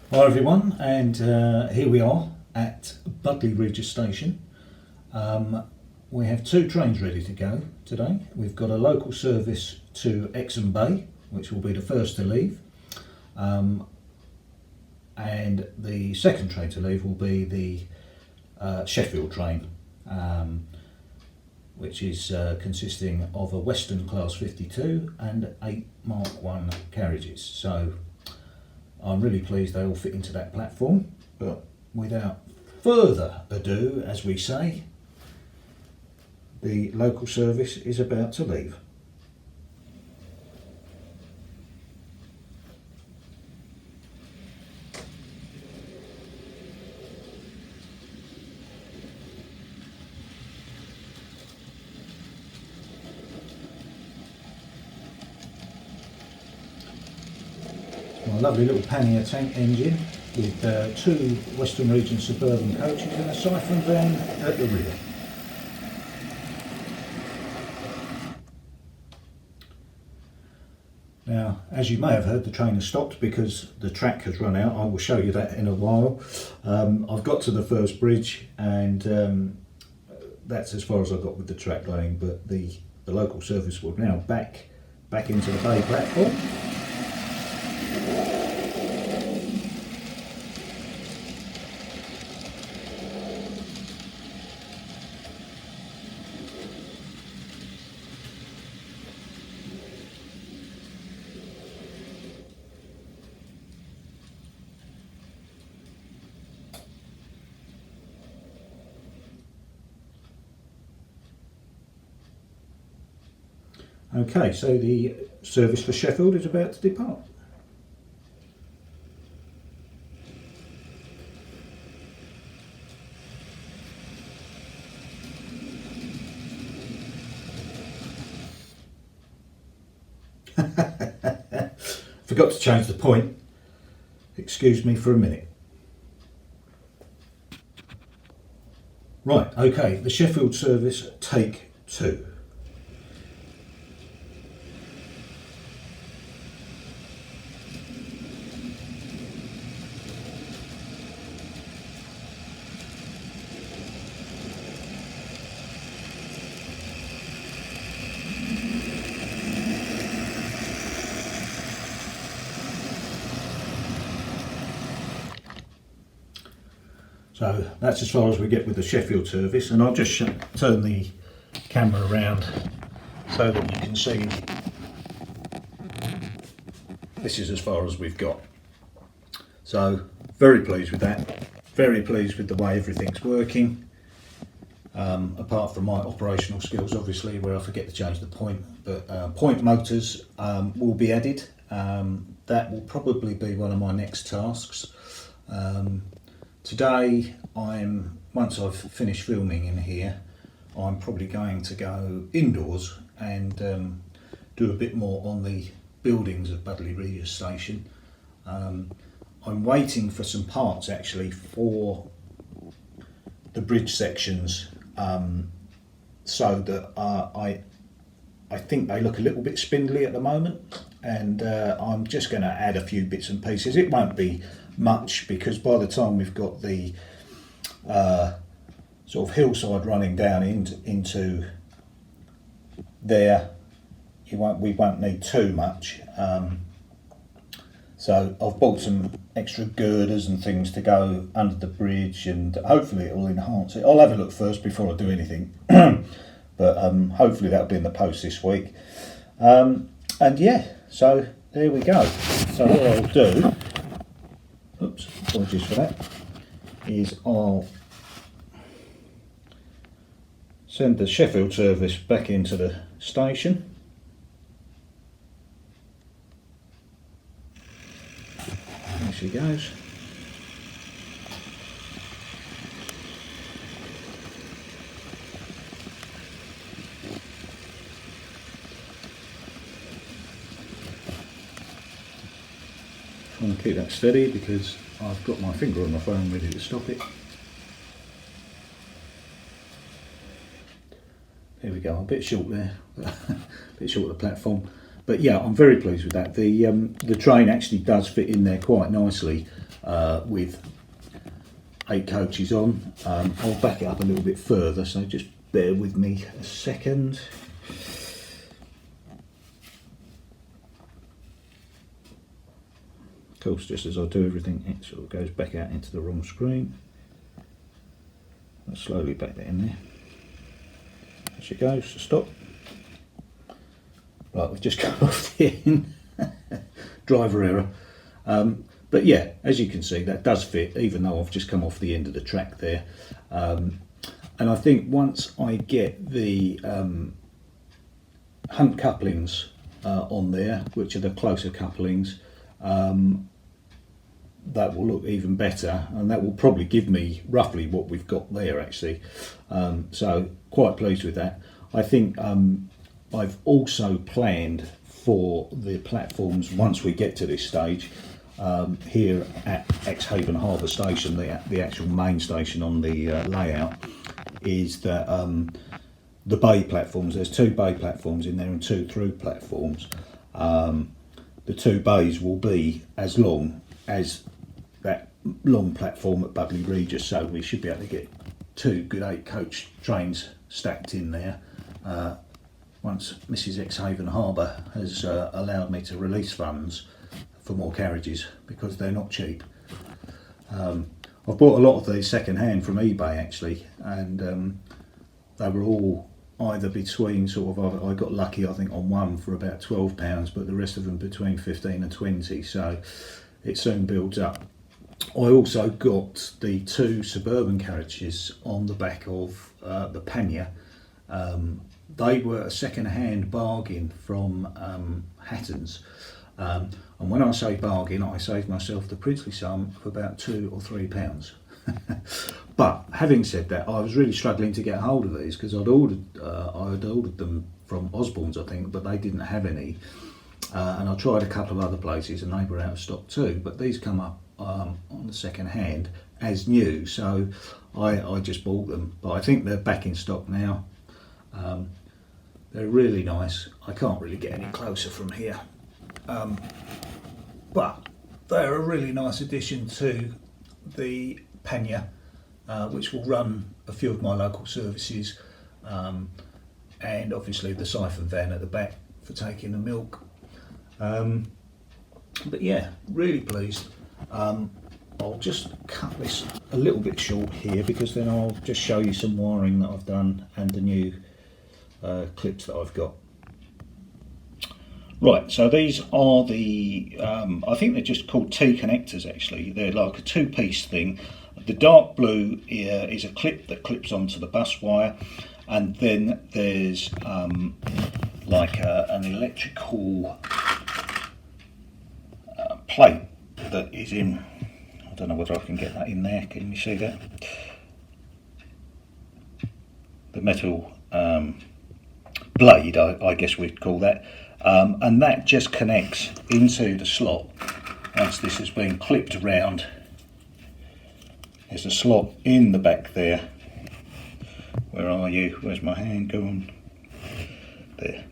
Hi everyone, and here we are at Budleigh Regis station. We have two trains ready to go today. We've got a local service to Exehaven Bay, which will be the first to leave, and the second train to leave will be the Sheffield train, which is consisting of a Western Class 52 and 8 Mark 1 carriages. So I'm really pleased they all fit into that platform, but without further ado, as we say, the local service is about to leave. My lovely little pannier tank engine with two Western Region suburban coaches and a siphon van at the rear. Now, as you may have heard, the train has stopped because the track has run out. I will show you that in a while. I've got to the first bridge and that's as far as I got with the track laying, but the local service will now back into the bay platform. Okay, so the service for Sheffield is about to depart. Forgot to change the point. Excuse me for a minute. Right, okay, the Sheffield service, take two. So that's as far as we get with the Sheffield service, and I'll just turn the camera around so that you can see this is as far as we've got. So very pleased with that, very pleased with the way everything's working, apart from my operational skills obviously where I forget to change the point, but point motors will be added. That will probably be one of my next tasks. Today, once I've finished filming in here, I'm probably going to go indoors and do a bit more on the buildings of Budleigh Regis station. I'm waiting for some parts actually for the bridge sections, so that I think they look a little bit spindly at the moment, and I'm just going to add a few bits and pieces. It won't be much because by the time we've got the sort of hillside running down into there, we won't need too much. So I've bought some extra girders and things to go under the bridge, and hopefully it will enhance it. I'll have a look first before I do anything, but hopefully that'll be in the post this week. And yeah, so there we go. So what I'll do, oops, apologies for that, is I'll send the Sheffield service back into the station. There she goes. Trying to keep that steady because I've got my finger on my phone ready to stop it. There we go, a bit short there, a bit short of the platform. But yeah, I'm very pleased with that. The train actually does fit in there quite nicely with 8 coaches on. I'll back it up a little bit further, so just bear with me a second. Of course, just as I do everything, it sort of goes back out into the wrong screen. I'll slowly back that in there. There she goes, to stop. Right, we've just come off the end. Driver error. But yeah, as you can see, that does fit, even though I've just come off the end of the track there. And I think once I get the hunt couplings on there, which are the closer couplings, that will look even better, and that will probably give me roughly what we've got there actually. So quite pleased with that. I think I've also planned for the platforms once we get to this stage here at Exehaven Harbour station, the actual main station on the layout, is that the bay platforms, there's 2 bay platforms in there and 2 through platforms. The 2 bays will be as long as that long platform at Budleigh Regis, so we should be able to get 2 good 8 coach trains stacked in there once Mrs Exehaven Harbour has allowed me to release funds for more carriages, because they're not cheap. I've bought a lot of these second hand from eBay actually, and they were all either between sort of, I got lucky I think on one for about £12, but the rest of them between 15 and 20, so it soon builds up. I also got the 2 suburban carriages on the back of the pannier. They were a second-hand bargain from Hatton's, and when I say bargain, I saved myself the princely sum of about £2 or £3. But having said that, I was really struggling to get hold of these because I'd ordered them from Osborne's, I think, but they didn't have any. And I tried a couple of other places and they were out of stock too, but these come up on the second hand as new, so I just bought them. But I think they're back in stock now. They're really nice. I can't really get any closer from here, but they're a really nice addition to the pannier, which will run a few of my local services, and obviously the siphon van at the back for taking the milk. But yeah, really pleased. I'll just cut this a little bit short here, because then I'll just show you some wiring that I've done and the new clips that I've got. Right, so these are the, I think they're just called T connectors actually. They're like a 2-piece thing. The dark blue is a clip that clips onto the bus wire, and then there's like an electrical plate that is in, I don't know whether I can get that in there, can you see that? The metal blade, I guess we'd call that, and that just connects into the slot once this has been clipped around. There's a slot in the back there. Where are you? Where's my hand? Go on. There.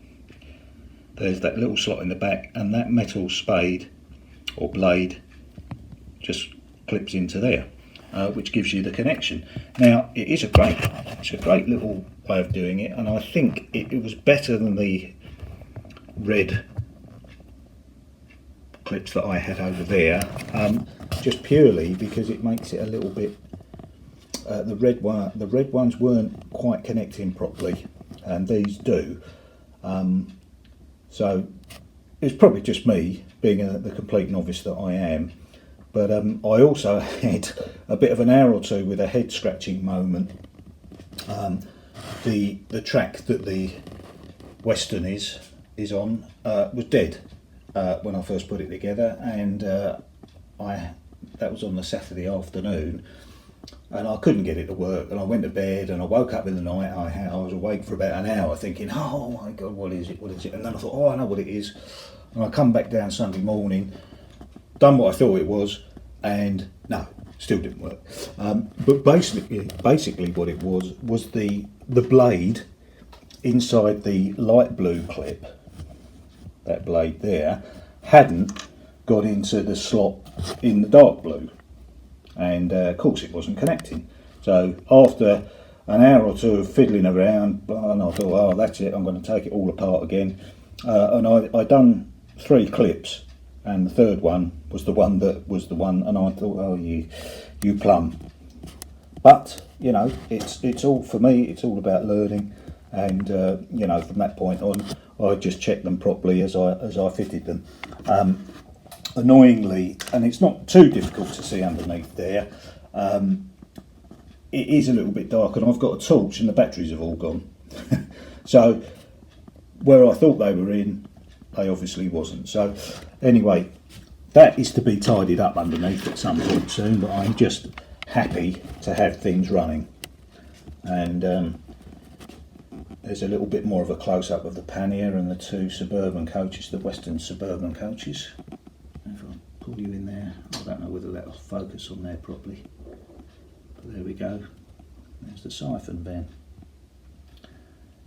There's that little slot in the back, and that metal spade or blade just clips into there, which gives you the connection. Now it's a great little way of doing it, and I think it was better than the red clips that I had over there, just purely because it makes it a little bit, the red ones weren't quite connecting properly, and these do. So it's probably just me being the complete novice that I am, but I also had a bit of an hour or two with a head scratching moment. The track that the Western is on was dead when I first put it together, and that was on the Saturday afternoon, and I couldn't get it to work, and I went to bed, and I woke up in the night. I was awake for about an hour thinking, oh my god, what is it, and then I thought, oh, I know what it is, and I come back down Sunday morning, done what I thought it was, and no, still didn't work. But basically what it was the blade inside the light blue clip that blade there, hadn't got into the slot in the dark blue, and of course it wasn't connecting. So after an hour or two of fiddling around, and I thought, oh, that's it, I'm going to take it all apart again. And I done 3 clips, and the third one was the one, and I thought, oh, you plum. But you know, it's all, for me, it's all about learning, and you know, from that point on, I just checked them properly as I fitted them. Annoyingly, and it's not too difficult to see underneath there, it is a little bit dark, and I've got a torch and the batteries have all gone. So where I thought they were in, they obviously wasn't. So anyway, that is to be tidied up underneath at some point soon, but I'm just happy to have things running. And there's a little bit more of a close-up of the pannier and the 2 suburban coaches, the Western suburban coaches. If I pull you in there, I don't know whether that'll focus on there properly. But there we go. There's the siphon bin.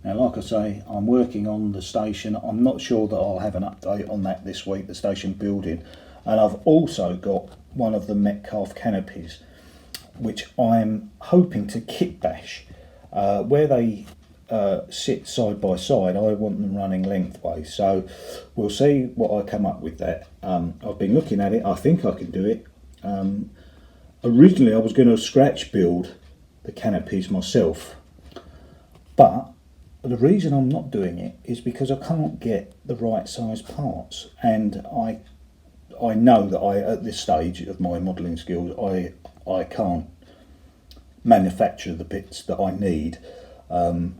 Now, like I say, I'm working on the station. I'm not sure that I'll have an update on that this week, the station building. And I've also got one of the Metcalfe canopies, which I'm hoping to kit bash. Where they sit side by side, I want them running lengthways. So we'll see what I come up with that. I've been looking at it. I think I can do it. Originally I was going to scratch build the canopies myself, but the reason I'm not doing it is because I can't get the right size parts, and I know that at this stage of my modelling skills, I can't manufacture the bits that I need, and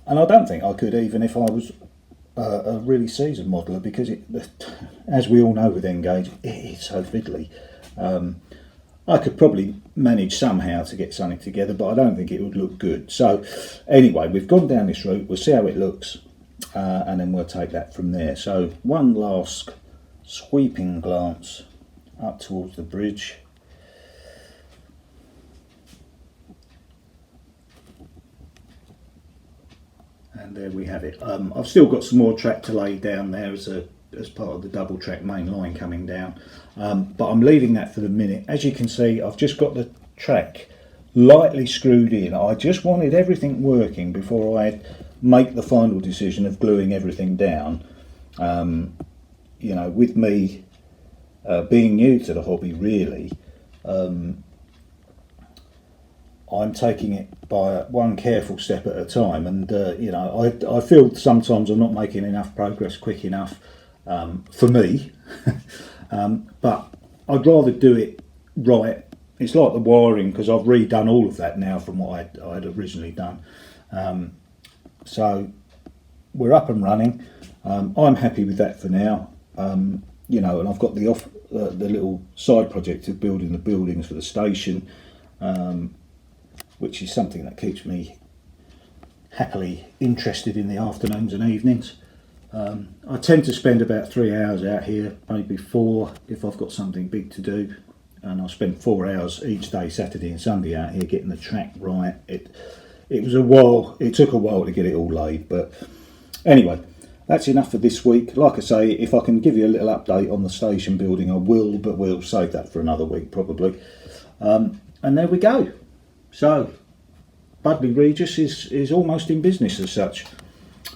I don't think I could, even if I was a really seasoned modeller, because as we all know with N-Gage, it is so fiddly. I could probably manage somehow to get something together, but I don't think it would look good. So anyway, we've gone down this route, we'll see how it looks, and then we'll take that from there. So one last sweeping glance up towards the bridge. And there we have it. I've still got some more track to lay down there as part of the double track main line coming down, but I'm leaving that for the minute. As you can see, I've just got the track lightly screwed in. I just wanted everything working before I make the final decision of gluing everything down. You know, with me being new to the hobby, really, I'm taking it by one careful step at a time, and you know, I feel sometimes I'm not making enough progress quick enough for me, but I'd rather do it right. It's like the wiring, because I've redone all of that now from what I'd originally done. So we're up and running. I'm happy with that for now. You know, and I've got the little side project of building the buildings for the station, which is something that keeps me happily interested in the afternoons and evenings. I tend to spend about 3 hours out here, maybe 4 if I've got something big to do, and I spend 4 hours each day, Saturday and Sunday, out here getting the track right. It was a while, it took a while to get it all laid, but anyway, that's enough for this week. Like I say, if I can give you a little update on the station building, I will, but we'll save that for another week probably. And there we go. So Budleigh Regis is almost in business as such.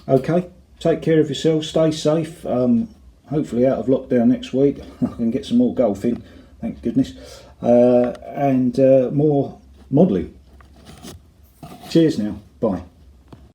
Okay, take care of yourselves, stay safe, hopefully out of lockdown next week. I can get some more golfing, thank goodness, and more modelling. Cheers now, bye.